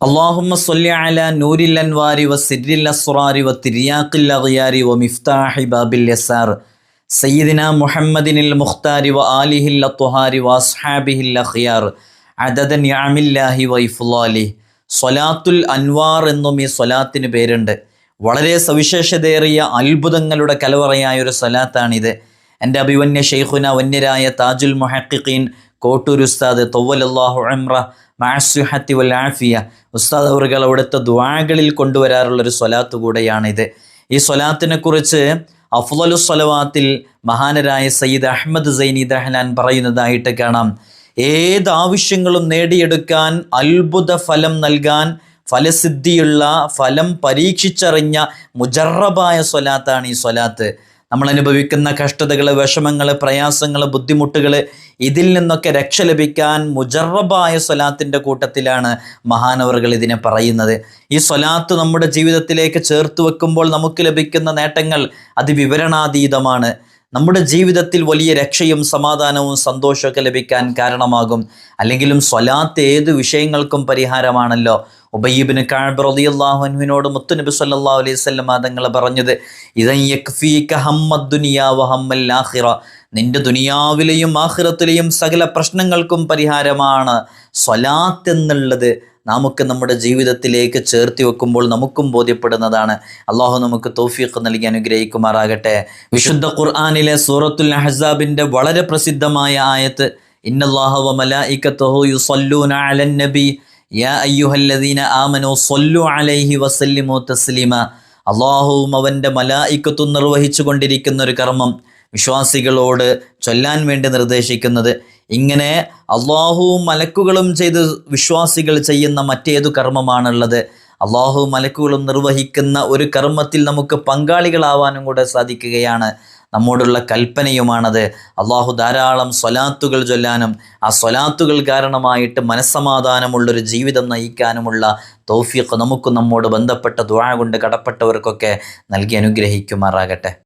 അല്ലാഹുമ്മ സ്വല്ലി അലാ നൂരിൽ അൻവാരി വസിരിൽ അസ്റാരി വതിരിയാഖിൽ അഗ്യാരി വമിഫ്താഹി ബാബിൽ യസാർ സയ്യിദിനാ മുഹമ്മദിനിൽ മുഖ്താരി വ ആലിഹിൽ അത്വഹാരി വ അസ്ഹാബിഹിൽ അഖ്യാർ അദദ നിഅമില്ലാഹി വ ഇഫ്ളാലിഹി. സ്വലാത്തുൽ അൻവാർ എന്നും ഈ സ്വലാത്തിന് പേരുണ്ട്. വളരെ സവിശേഷതയേറിയ അത്ഭുതങ്ങളുടെ കലവറയായ ഒരു സ്വലാത്താണിത്. എൻ്റെ അഭിവന്യ ഷെയ്ഖുന വന്യരായ താജുൽ മുഹഖിഖീൻ കോട്ടൂർ ഉസ്താദ് തൊവ്വലല്ലാഹു ഉംറ മഅസ്സിഹത്തി വൽ ആഫിയ ഉസ്താദ് അവറുകൾ അവിടുത്തെ ദുആകളിൽ കൊണ്ടുവരാറുള്ളൊരു സ്വലാത്ത് കൂടെയാണിത്. ഈ സ്വലാത്തിനെ കുറിച്ച് അഫ്ളലു സ്വലവാത്തിൽ മഹാനരായ സയ്യിദ് അഹ്മദ് സൈനി ദഹ്ലാൻ പറയുന്നതായിട്ട് കാണാം. ഏത് ആവശ്യങ്ങളും നേടിയെടുക്കാൻ, അത്ഭുത ഫലം നൽകാൻ, ഫലസിദ്ധിയുള്ള, ഫലം പരീക്ഷിച്ചറിഞ്ഞ മുജറബായ സ്വലാത്താണ് ഈ സ്വലാത്ത്. നമ്മൾ അനുഭവിക്കുന്ന കഷ്ടതകൾ, വിഷമങ്ങൾ, പ്രയാസങ്ങൾ, ബുദ്ധിമുട്ടുകൾ, ഇതിൽ നിന്നൊക്കെ രക്ഷ ലഭിക്കാൻ മുജറബായ സ്വലാത്തിൻ്റെ കൂട്ടത്തിലാണ് മഹാനവറുകൾ ഇതിനെ പറയുന്നത്. ഈ സ്വലാത്ത് നമ്മുടെ ജീവിതത്തിലേക്ക് ചേർത്ത് വെക്കുമ്പോൾ നമുക്ക് ലഭിക്കുന്ന നേട്ടങ്ങൾ അതിവിവരണാതീതമാണ്. നമ്മുടെ ജീവിതത്തിൽ വലിയ രക്ഷയും സമാധാനവും സന്തോഷമൊക്കെ ലഭിക്കാൻ കാരണമാകും. അല്ലെങ്കിലും സ്വലാത്ത് ഏത് വിഷയങ്ങൾക്കും പരിഹാരമാണല്ലോ. ഉബയ്യ് ഇബ്നു കഅബ് റളിയല്ലാഹു അൻഹുവിനോട് മുത്തുനബി സല്ലല്ലാഹു അലൈഹി വസല്ലം തങ്ങൾ പറഞ്ഞത്, ഇദൻ യക്ഫീക ഹമ്മദ് ദുനിയാ വ ഹമ്മൽ ആഖിറ, നിന്റെ ദുനിയാവിലെയും ആഖിറത്തിലെയും സകല പ്രശ്നങ്ങൾക്കും പരിഹാരമാണ് സ്വലാത്ത് എന്നുള്ളത്. നമുക്ക് നമ്മുടെ ജീവിതത്തിലേക്ക് ചേർത്തി വെക്കുമ്പോൾ നമുക്കും ബോധ്യപ്പെടുന്നതാണ്. അള്ളാഹു നമുക്ക് തൗഫീഖ് നൽകി അനുഗ്രഹിക്കുമാറാകട്ടെ. വിശുദ്ധ ഖുർആനിലെ സൂറത്തുൽ അഹ്സാബിൻ്റെ വളരെ പ്രസിദ്ധമായ ആയത്ത്, ഇന്നല്ലാഹ വ മലായികത്തുഹു യുസല്ലൂന അലൻ നബി യാ അയ്യുഹല്ലദീന ആമനൂ സ്വല്ലു അലൈഹി വസല്ലിമു തസ്ലീമ. അള്ളാഹുവും അവൻ്റെ മലായികത്തും നിർവഹിച്ചു കൊണ്ടിരിക്കുന്ന ഒരു കർമ്മം വിശ്വാസികളോട് ചൊല്ലാൻ വേണ്ടി നിർദ്ദേശിക്കുന്നത്. ഇങ്ങനെ അള്ളാഹുവും മലക്കുകളും ചെയ്ത് വിശ്വാസികൾ ചെയ്യുന്ന മറ്റേതു കർമ്മമാണുള്ളത്? അള്ളാഹുവും മലക്കുകളും നിർവഹിക്കുന്ന ഒരു കർമ്മത്തിൽ നമുക്ക് പങ്കാളികളാവാനും കൂടെ സാധിക്കുകയാണ്. നമ്മോടുള്ള കൽപ്പനയുമാണത്. അള്ളാഹു ധാരാളം സ്വലാത്തുകൾ ചൊല്ലാനും ആ സ്വലാത്തുകൾ കാരണമായിട്ട് മനസ്സമാധാനമുള്ളൊരു ജീവിതം നയിക്കാനുമുള്ള തൗഫീഖ് നമുക്കും നമ്മോട് ബന്ധപ്പെട്ട ദുആ കൊണ്ട് കടപ്പെട്ടവർക്കൊക്കെ നൽകി അനുഗ്രഹിക്കുമാറാകട്ടെ.